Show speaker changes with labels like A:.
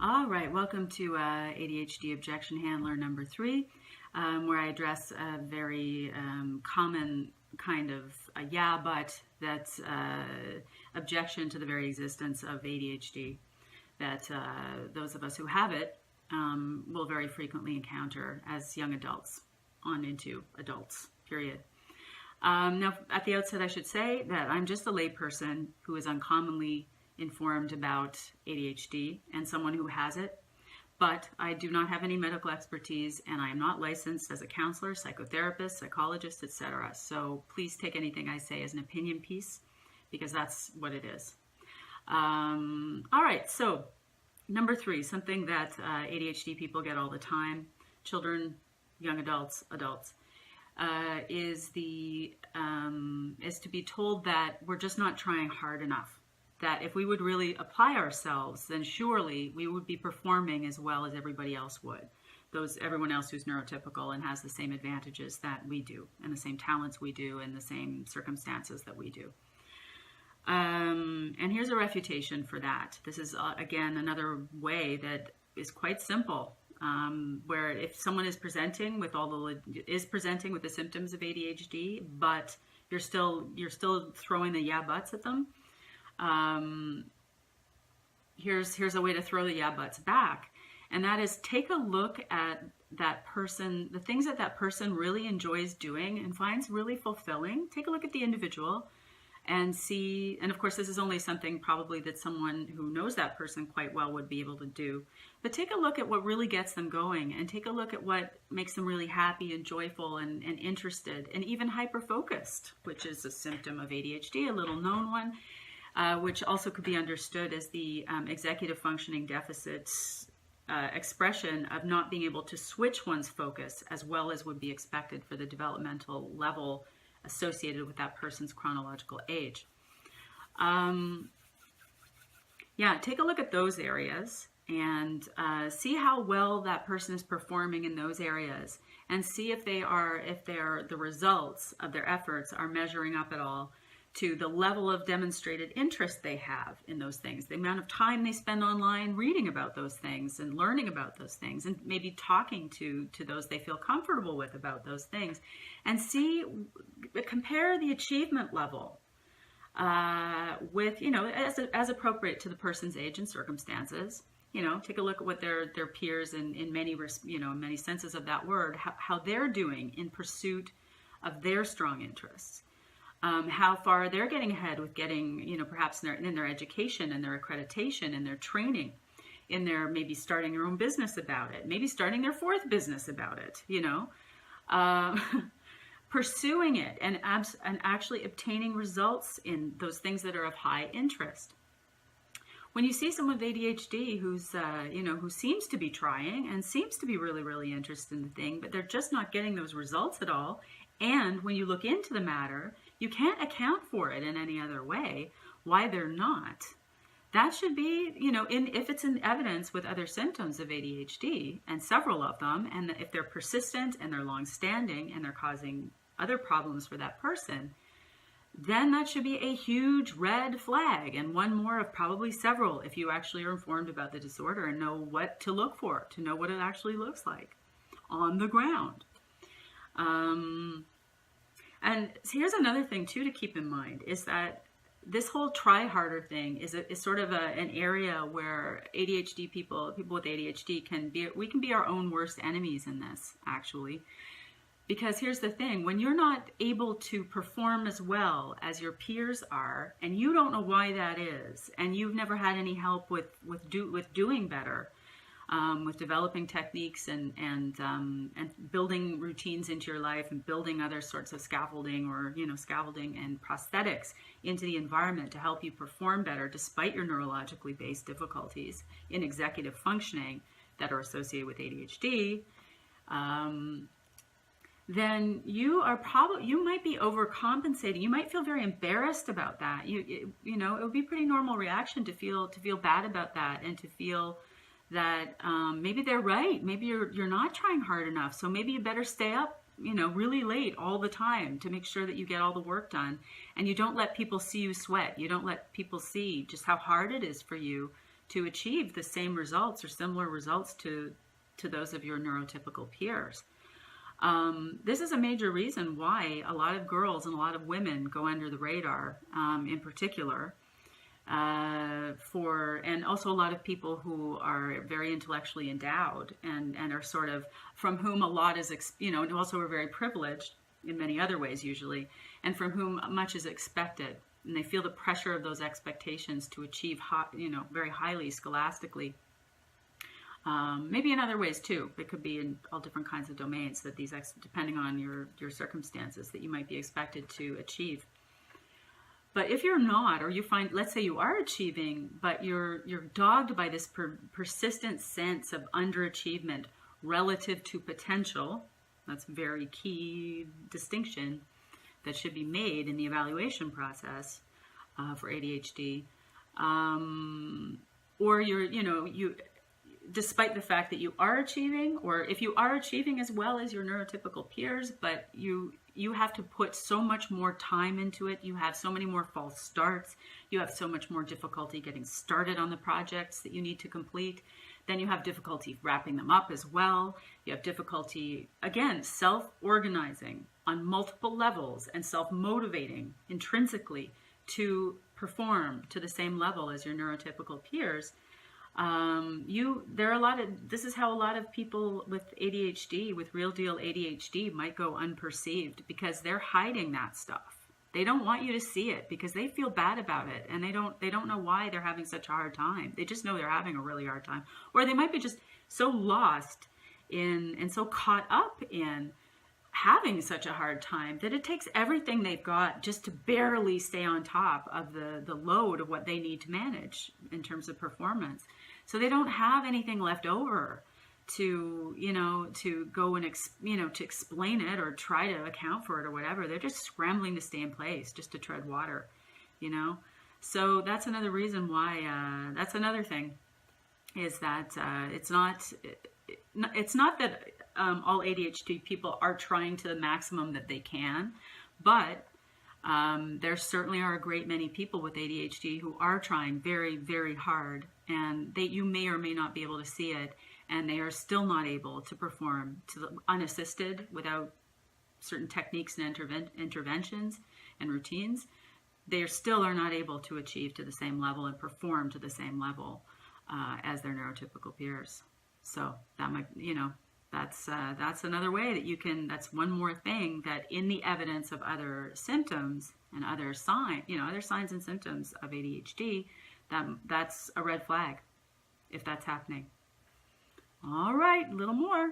A: All right, welcome to ADHD objection handler number 3, where I address a very common kind of yeah, but that's objection to the very existence of ADHD that those of us who have it will very frequently encounter as young adults on into adults, period. Now, at the outset, I should say that I'm just a layperson who is uncommonly informed about ADHD and someone who has it, but I do not have any medical expertise and I am not licensed as a counselor, psychotherapist, psychologist, etc. So please take anything I say as an opinion piece because that's what it is. All right, so number 3, something that ADHD people get all the time, children, young adults, is to be told that we're just not trying hard enough. That if we would really apply ourselves, then surely we would be performing as well as everybody else would. Everyone else who's neurotypical and has the same advantages that we do, and the same talents we do, and the same circumstances that we do. And here's a refutation for that. This is, again, another way that is quite simple, where if someone is presenting with the symptoms of ADHD, but you're still throwing the yeah buts at them. Here's a way to throw the yeah buts back, and that is take a look at that person, the things that person really enjoys doing and finds really fulfilling. Take a look at the individual and see, and of course this is only something probably that someone who knows that person quite well would be able to do, but take a look at what really gets them going and take a look at what makes them really happy and joyful and interested and even hyper-focused, which is a symptom of ADHD, a little known one. Which also could be understood as the executive functioning deficit's expression of not being able to switch one's focus as well as would be expected for the developmental level associated with that person's chronological age. Yeah, take a look at those areas and see how well that person is performing in those areas, and see if the results of their efforts are measuring up at all to the level of demonstrated interest they have in those things, the amount of time they spend online reading about those things and learning about those things, and maybe talking to those they feel comfortable with about those things, and compare the achievement level with, as appropriate to the person's age and circumstances. Take a look at what their peers in many senses of that word, how they're doing in pursuit of their strong interests. How far they're getting ahead with getting, perhaps in their education and their accreditation and their training, in their maybe starting their own business about it, maybe starting their 4th business about it, pursuing it and actually obtaining results in those things that are of high interest. When you see someone with ADHD who's, who seems to be trying and seems to be really, really interested in the thing, but they're just not getting those results at all, and when you look into the matter, you can't account for it in any other way, why they're not. That should be, if it's in evidence with other symptoms of ADHD, and several of them, and if they're persistent and they're long-standing and they're causing other problems for that person, then that should be a huge red flag, and one more of probably several if you actually are informed about the disorder and know what to look for, to know what it actually looks like on the ground. And here's another thing too to keep in mind, is that this whole try harder thing is sort of an area where ADHD people with ADHD we can be our own worst enemies in this, actually. Because here's the thing, when you're not able to perform as well as your peers are, and you don't know why that is, and you've never had any help with doing better, with developing techniques and building routines into your life and building other sorts of scaffolding and prosthetics into the environment to help you perform better despite your neurologically based difficulties in executive functioning that are associated with ADHD, then you might be overcompensating. You might feel very embarrassed about that. It would be a pretty normal reaction to feel bad about that, and to feel that maybe they're right. Maybe you're not trying hard enough. So maybe you better stay up, really late all the time to make sure that you get all the work done, and you don't let people see you sweat. You don't let people see just how hard it is for you to achieve the same results or similar results to those of your neurotypical peers. This is a major reason why a lot of girls and a lot of women go under the radar, in particular, and also a lot of people who are very intellectually endowed and are sort of, from whom a lot is, and also are very privileged in many other ways usually, and from whom much is expected. And they feel the pressure of those expectations to achieve, very highly scholastically. Maybe in other ways too. It could be in all different kinds of domains that depending on your circumstances, that you might be expected to achieve. But if you're not, or you find, let's say you are achieving, but you're dogged by this persistent sense of underachievement relative to potential, that's a very key distinction that should be made in the evaluation process for ADHD. Or despite the fact that you are achieving, or if you are achieving as well as your neurotypical peers, but you have to put so much more time into it, you have so many more false starts, you have so much more difficulty getting started on the projects that you need to complete, then you have difficulty wrapping them up as well. You have difficulty, again, self-organizing on multiple levels and self-motivating intrinsically to perform to the same level as your neurotypical peers. This is how a lot of people with ADHD, with real deal ADHD, might go unperceived, because they're hiding that stuff. They don't want you to see it because they feel bad about it, and they don't know why they're having such a hard time. They just know they're having a really hard time, or they might be just so lost in and so caught up in having such a hard time that it takes everything they've got just to barely stay on top of the load of what they need to manage in terms of performance. So they don't have anything left over to go and to explain it or try to account for it or whatever. They're just scrambling to stay in place just to tread water, So that's another reason why. That's another thing, is that it's not that all ADHD people are trying to the maximum that they can, but there certainly are a great many people with ADHD who are trying very, very hard, and you may or may not be able to see it, and they are still not able to perform unassisted without certain techniques and interventions and routines. They still are not able to achieve to the same level and perform to the same level as their neurotypical peers. So that might, that's another way that you can, that's one more thing that in the evidence of other symptoms and other signs and symptoms of ADHD, that's a red flag if that's happening. All right, a little more.